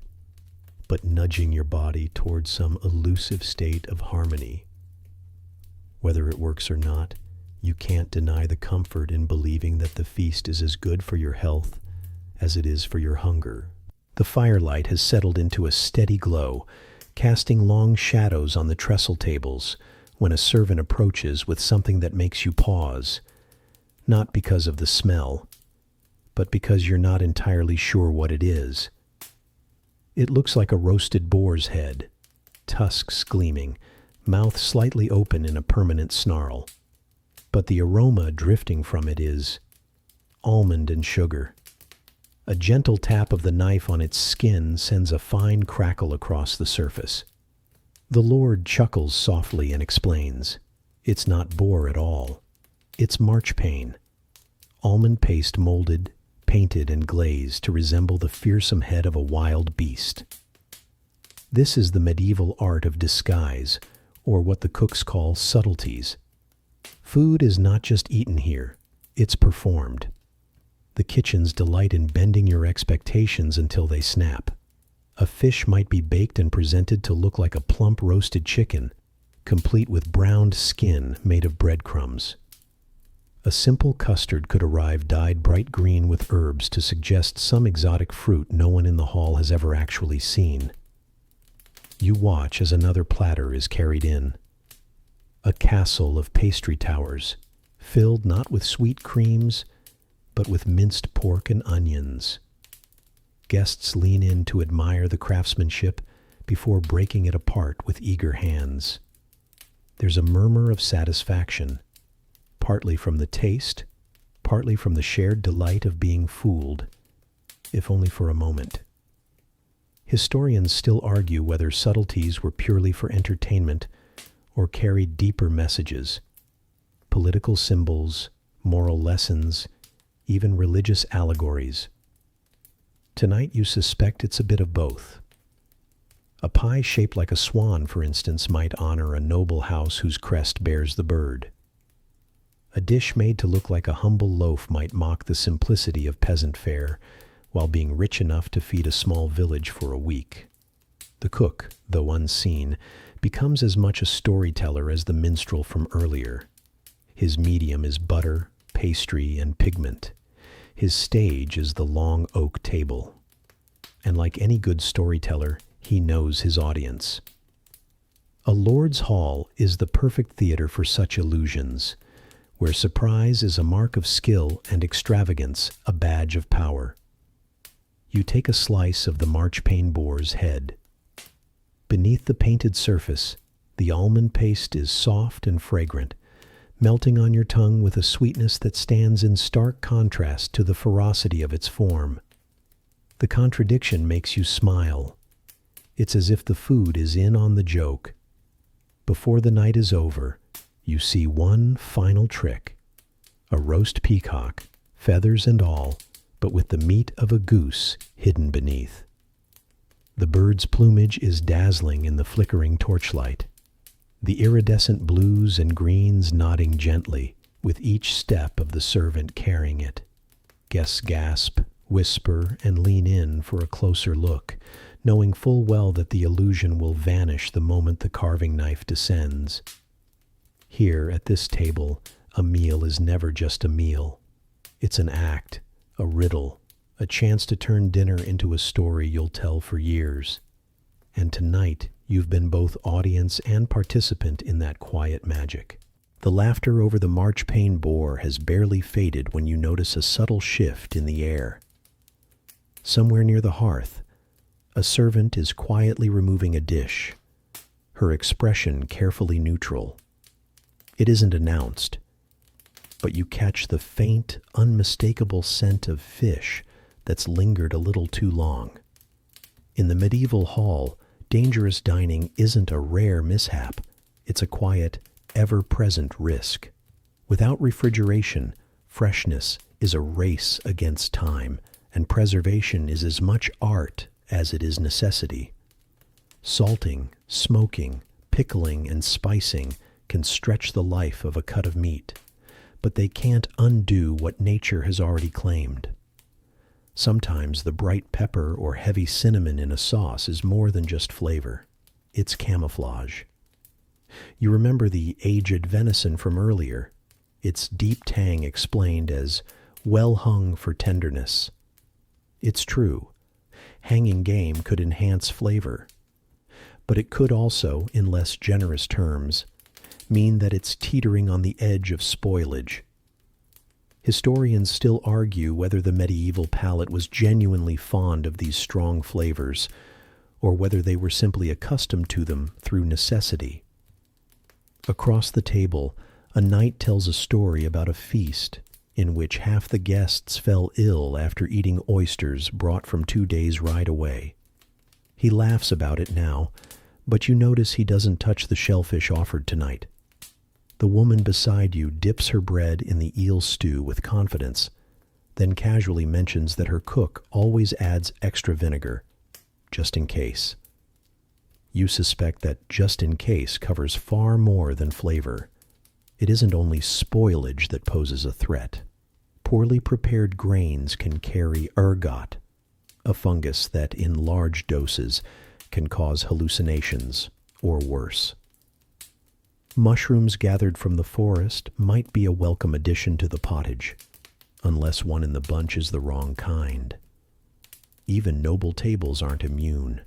but nudging your body towards some elusive state of harmony. Whether it works or not, you can't deny the comfort in believing that the feast is as good for your health as it is for your hunger. The firelight has settled into a steady glow, casting long shadows on the trestle tables when a servant approaches with something that makes you pause, not because of the smell, but because you're not entirely sure what it is. It looks like a roasted boar's head, tusks gleaming, mouth slightly open in a permanent snarl. But the aroma drifting from it is almond and sugar. A gentle tap of the knife on its skin sends a fine crackle across the surface. The Lord chuckles softly and explains, "It's not boar at all. It's marchpane. Almond paste molded, painted, and glazed to resemble the fearsome head of a wild beast." This is the medieval art of disguise, or what the cooks call subtleties. Food is not just eaten here, it's performed. The kitchens delight in bending your expectations until they snap. A fish might be baked and presented to look like a plump roasted chicken, complete with browned skin made of breadcrumbs. A simple custard could arrive dyed bright green with herbs to suggest some exotic fruit no one in the hall has ever actually seen. You watch as another platter is carried in. A castle of pastry towers, filled not with sweet creams, but with minced pork and onions. Guests lean in to admire the craftsmanship before breaking it apart with eager hands. There's a murmur of satisfaction, partly from the taste, partly from the shared delight of being fooled, if only for a moment. Historians still argue whether subtleties were purely for entertainment or carried deeper messages, political symbols, moral lessons, even religious allegories. Tonight you suspect it's a bit of both. A pie shaped like a swan, for instance, might honor a noble house whose crest bears the bird. A dish made to look like a humble loaf might mock the simplicity of peasant fare, while being rich enough to feed a small village for a week. The cook, though unseen, becomes as much a storyteller as the minstrel from earlier. His medium is butter, pastry, and pigment. His stage is the long oak table. And like any good storyteller, he knows his audience. A lord's hall is the perfect theater for such illusions, where surprise is a mark of skill and extravagance a badge of power. You take a slice of the marchpane boar's head. Beneath the painted surface, the almond paste is soft and fragrant, melting on your tongue with a sweetness that stands in stark contrast to the ferocity of its form. The contradiction makes you smile. It's as if the food is in on the joke. Before the night is over, you see one final trick. A roast peacock, feathers and all, but with the meat of a goose hidden beneath. The bird's plumage is dazzling in the flickering torchlight, the iridescent blues and greens nodding gently with each step of the servant carrying it. Guests gasp, whisper, and lean in for a closer look, knowing full well that the illusion will vanish the moment the carving knife descends. Here, at this table, a meal is never just a meal. It's an act, a riddle, a chance to turn dinner into a story you'll tell for years. And tonight, you've been both audience and participant in that quiet magic. The laughter over the marchpane boar has barely faded when you notice a subtle shift in the air. Somewhere near the hearth, a servant is quietly removing a dish, her expression carefully neutral. It isn't announced, but you catch the faint, unmistakable scent of fish that's lingered a little too long. In the medieval hall, dangerous dining isn't a rare mishap. It's a quiet, ever-present risk. Without refrigeration, freshness is a race against time, and preservation is as much art as it is necessity. Salting, smoking, pickling, and spicing can stretch the life of a cut of meat, but they can't undo what nature has already claimed. Sometimes the bright pepper or heavy cinnamon in a sauce is more than just flavor. It's camouflage. You remember the aged venison from earlier, its deep tang explained as well hung for tenderness. It's true, hanging game could enhance flavor, but it could also, in less generous terms, mean that it's teetering on the edge of spoilage. Historians still argue whether the medieval palate was genuinely fond of these strong flavors, or whether they were simply accustomed to them through necessity. Across the table, a knight tells a story about a feast in which half the guests fell ill after eating oysters brought from 2 days' ride away. He laughs about it now, but you notice he doesn't touch the shellfish offered tonight. The woman beside you dips her bread in the eel stew with confidence, then casually mentions that her cook always adds extra vinegar, just in case. You suspect that just in case covers far more than flavor. It isn't only spoilage that poses a threat. Poorly prepared grains can carry ergot, a fungus that in large doses can cause hallucinations or worse. Mushrooms gathered from the forest might be a welcome addition to the pottage, unless one in the bunch is the wrong kind. Even noble tables aren't immune.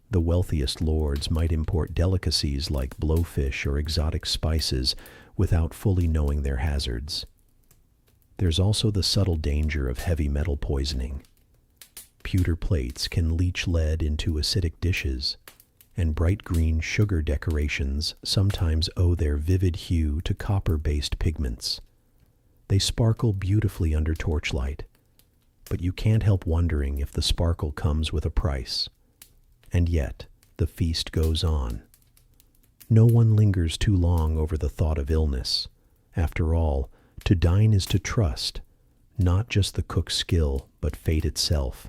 The wealthiest lords might import delicacies like blowfish or exotic spices without fully knowing their hazards. There's also the subtle danger of heavy metal poisoning. Pewter plates can leach lead into acidic dishes, and bright green sugar decorations sometimes owe their vivid hue to copper-based pigments. They sparkle beautifully under torchlight, but you can't help wondering if the sparkle comes with a price. And yet, the feast goes on. No one lingers too long over the thought of illness. After all, to dine is to trust, not just the cook's skill, but fate itself.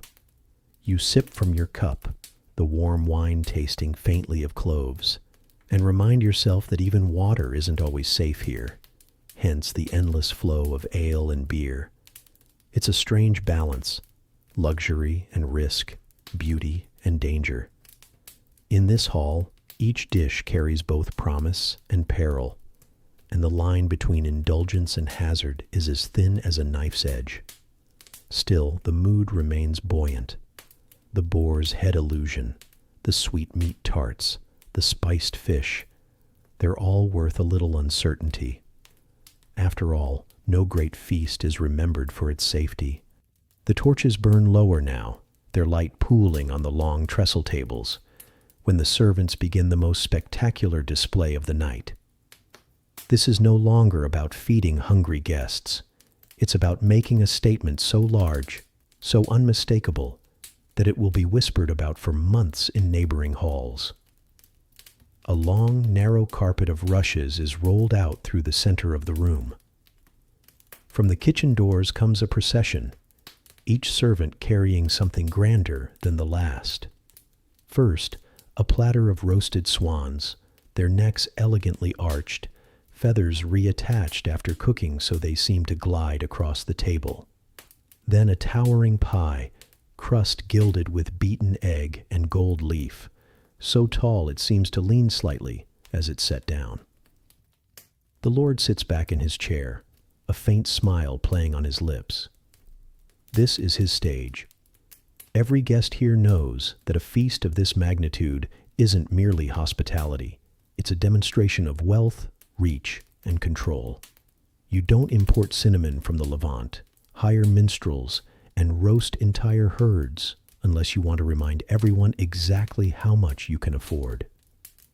You sip from your cup, the warm wine tasting faintly of cloves, and remind yourself that even water isn't always safe here, hence the endless flow of ale and beer. It's a strange balance, luxury and risk, beauty and danger. In this hall, each dish carries both promise and peril, and the line between indulgence and hazard is as thin as a knife's edge. Still, the mood remains buoyant. The boar's head illusion, the sweet meat tarts, the spiced fish, they're all worth a little uncertainty. After all, no great feast is remembered for its safety. The torches burn lower now, their light pooling on the long trestle tables, when the servants begin the most spectacular display of the night. This is no longer about feeding hungry guests. It's about making a statement so large, so unmistakable, that it will be whispered about for months in neighboring halls. A long, narrow carpet of rushes is rolled out through the center of the room. From the kitchen doors comes a procession, each servant carrying something grander than the last. First, a platter of roasted swans, their necks elegantly arched, feathers reattached after cooking so they seem to glide across the table. Then a towering pie, crust gilded with beaten egg and gold leaf, so tall it seems to lean slightly as it's set down. The Lord sits back in his chair, a faint smile playing on his lips. This is his stage. Every guest here knows that a feast of this magnitude isn't merely hospitality. It's a demonstration of wealth, reach, and control. You don't import cinnamon from the Levant, hire minstrels, and roast entire herds unless you want to remind everyone exactly how much you can afford.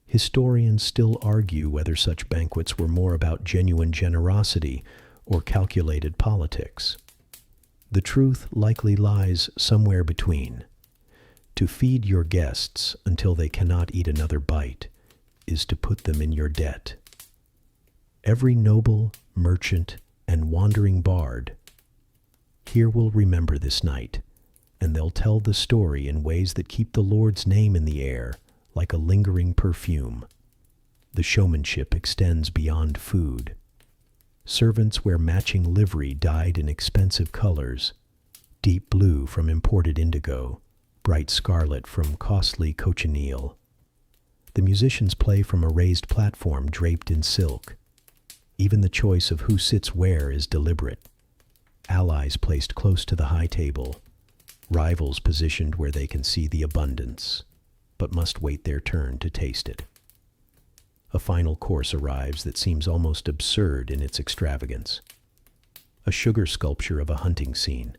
Historians still argue whether such banquets were more about genuine generosity or calculated politics. The truth likely lies somewhere between. To feed your guests until they cannot eat another bite is to put them in your debt. Every noble, merchant, and wandering bard. Here will remember this night, and they'll tell the story in ways that keep the Lord's name in the air like a lingering perfume. The showmanship extends beyond food. Servants wear matching livery dyed in expensive colors, deep blue from imported indigo, bright scarlet from costly cochineal. The musicians play from a raised platform draped in silk. Even the choice of who sits where is deliberate. Allies placed close to the high table, rivals positioned where they can see the abundance, but must wait their turn to taste it. A final course arrives that seems almost absurd in its extravagance. A sugar sculpture of a hunting scene,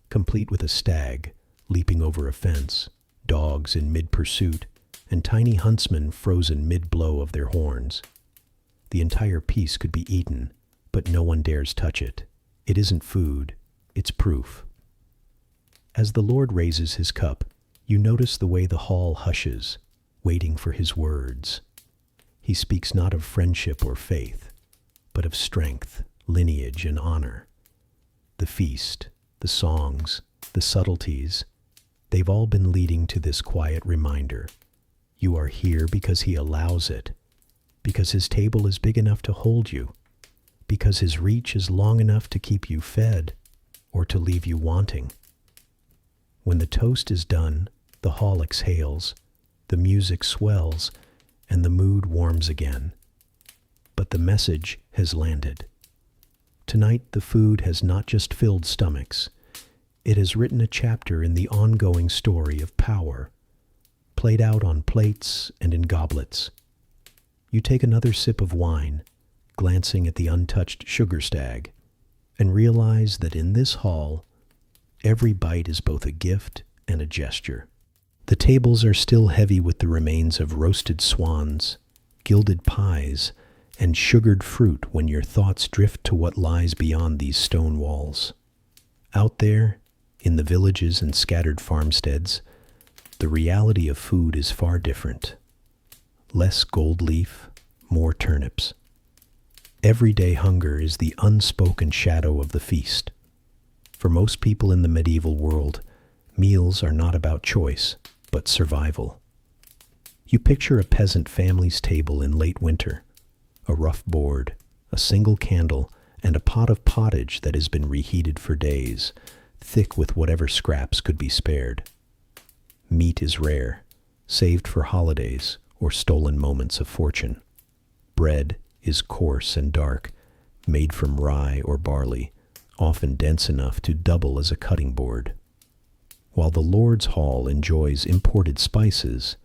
complete with a stag leaping over a fence, dogs in mid-pursuit, and tiny huntsmen frozen mid-blow of their horns. The entire piece could be eaten, but no one dares touch it. It isn't food, it's proof. As the Lord raises his cup, you notice the way the hall hushes, waiting for his words. He speaks not of friendship or faith, but of strength, lineage, and honor. The feast, the songs, the subtleties, they've all been leading to this quiet reminder. You are here because he allows it, because his table is big enough to hold you, because his reach is long enough to keep you fed or to leave you wanting. When the toast is done, the hall exhales, the music swells, and the mood warms again. But the message has landed. Tonight, the food has not just filled stomachs. It has written a chapter in the ongoing story of power, played out on plates and in goblets. You take another sip of wine, glancing at the untouched sugar stag, and realize that in this hall, every bite is both a gift and a gesture. The tables are still heavy with the remains of roasted swans, gilded pies, and sugared fruit when your thoughts drift to what lies beyond these stone walls. Out there, in the villages and scattered farmsteads, the reality of food is far different. Less gold leaf, more turnips. Everyday hunger is the unspoken shadow of the feast. For most people in the medieval world, meals are not about choice, but survival. You picture a peasant family's table in late winter, a rough board, a single candle, and a pot of pottage that has been reheated for days, thick with whatever scraps could be spared. Meat is rare, saved for holidays or stolen moments of fortune. Bread is coarse and dark, made from rye or barley, often dense enough to double as a cutting board. While the Lord's Hall enjoys imported spices,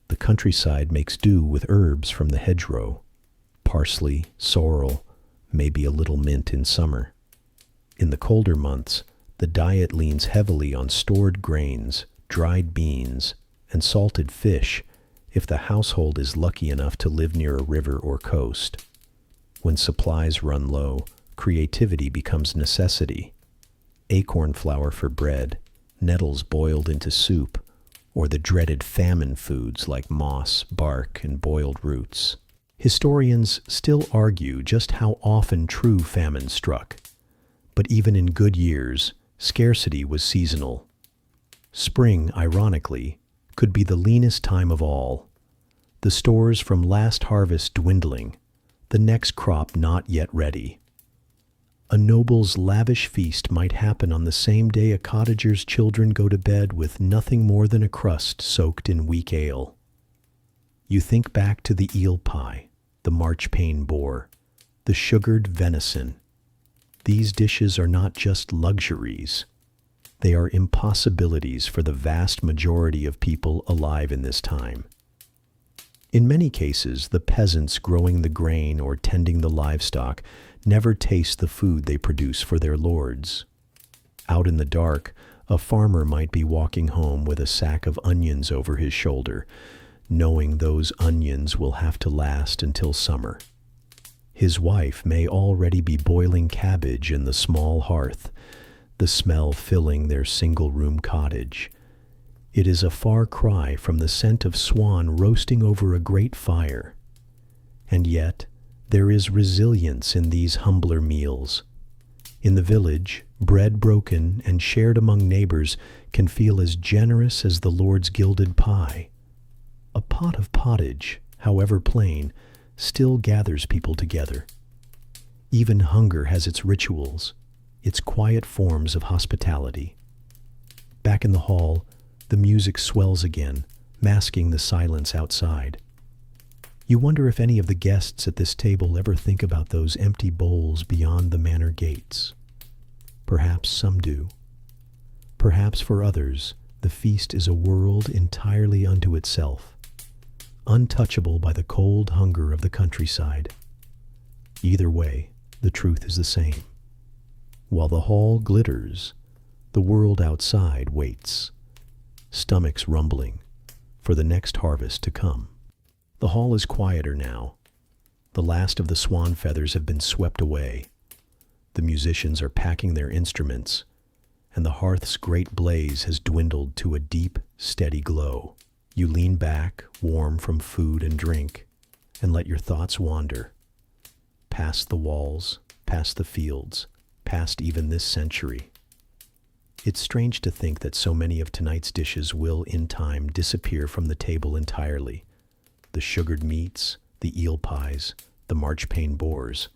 the countryside makes do with herbs from the hedgerow, parsley, sorrel, maybe a little mint in summer. In the colder months, the diet leans heavily on stored grains, dried beans, and salted fish if the household is lucky enough to live near a river or coast. When supplies run low, creativity becomes necessity. Acorn flour for bread, nettles boiled into soup, or the dreaded famine foods like moss, bark, and boiled roots. Historians still argue just how often true famine struck. But even in good years, scarcity was seasonal. Spring, ironically, could be the leanest time of all. The stores from last harvest dwindling, the next crop not yet ready. A noble's lavish feast might happen on the same day a cottager's children go to bed with nothing more than a crust soaked in weak ale. You think back to the eel pie, the marchpane boar, the sugared venison. These dishes are not just luxuries. They are impossibilities for the vast majority of people alive in this time. In many cases, the peasants growing the grain or tending the livestock never taste the food they produce for their lords. Out in the dark, a farmer might be walking home with a sack of onions over his shoulder, knowing those onions will have to last until summer. His wife may already be boiling cabbage in the small hearth, the smell filling their single-room cottage. It is a far cry from the scent of swan roasting over a great fire. And yet, There is resilience in these humbler meals. In the village, bread broken and shared among neighbors can feel as generous as the Lord's gilded pie. A pot of pottage, however plain, still gathers people together. Even hunger has its rituals, its quiet forms of hospitality. Back in the hall, the music swells again, masking the silence outside. You wonder if any of the guests at this table ever think about those empty bowls beyond the manor gates. Perhaps some do. Perhaps for others, the feast is a world entirely unto itself, untouchable by the cold hunger of the countryside. Either way, the truth is the same. While the hall glitters, the world outside waits, stomachs rumbling for the next harvest to come. The hall is quieter now. The last of the swan feathers have been swept away. The musicians are packing their instruments, and the hearth's great blaze has dwindled to a deep, steady glow. You lean back, warm from food and drink, and let your thoughts wander. Past the walls, past the fields, past even this century. It's strange to think that so many of tonight's dishes will, in time, disappear from the table entirely. The sugared meats, the eel pies, the marchpane boars.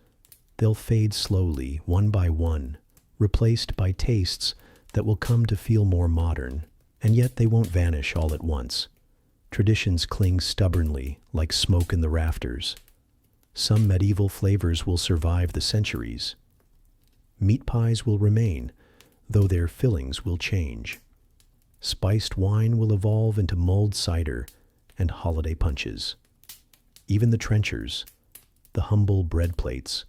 They'll fade slowly, one by one, replaced by tastes that will come to feel more modern, and yet they won't vanish all at once. Traditions cling stubbornly, like smoke in the rafters. Some medieval flavors will survive the centuries. Meat pies will remain, though their fillings will change. Spiced wine will evolve into mulled cider and holiday punches. Even the trenchers, the humble bread plates,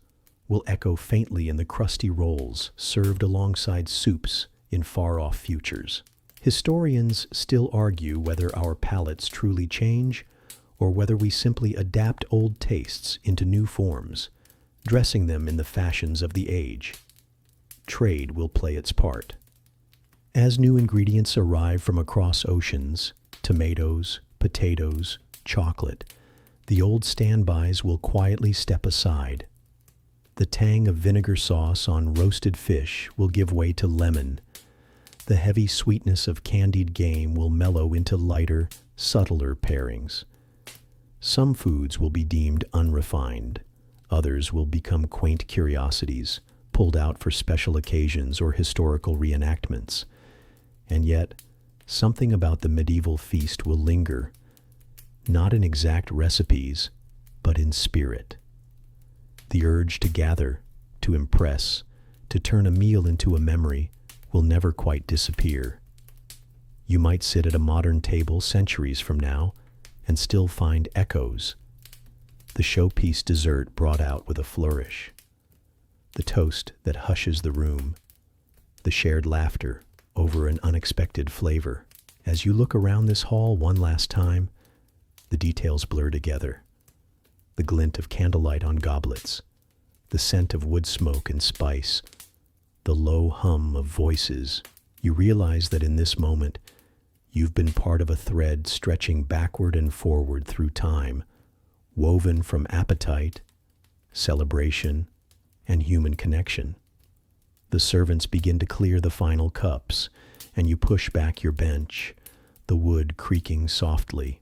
will echo faintly in the crusty rolls served alongside soups in far-off futures. Historians still argue whether our palates truly change or whether we simply adapt old tastes into new forms, dressing them in the fashions of the age. Trade will play its part. As new ingredients arrive from across oceans, tomatoes, potatoes, chocolate, the old standbys will quietly step aside. The tang of vinegar sauce on roasted fish will give way to lemon. The heavy sweetness of candied game will mellow into lighter, subtler pairings. Some foods will be deemed unrefined. Others will become quaint curiosities, pulled out for special occasions or historical reenactments. And yet, something about the medieval feast will linger, not in exact recipes, but in spirit. The urge to gather, to impress, to turn a meal into a memory will never quite disappear. You might sit at a modern table centuries from now and still find echoes. The showpiece dessert brought out with a flourish. The toast that hushes the room. The shared laughter over an unexpected flavor. As you look around this hall one last time, the details blur together. The glint of candlelight on goblets, the scent of wood smoke and spice, the low hum of voices. You realize that in this moment, you've been part of a thread stretching backward and forward through time, woven from appetite, celebration, and human connection. The servants begin to clear the final cups, and you push back your bench, the wood creaking softly.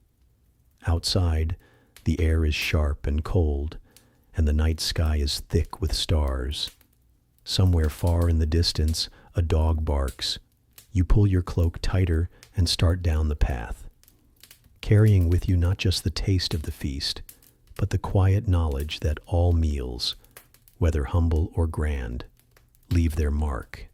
Outside, the air is sharp and cold, and the night sky is thick with stars. Somewhere far in the distance, a dog barks. You pull your cloak tighter and start down the path, carrying with you not just the taste of the feast, but the quiet knowledge that all meals, whether humble or grand, leave their mark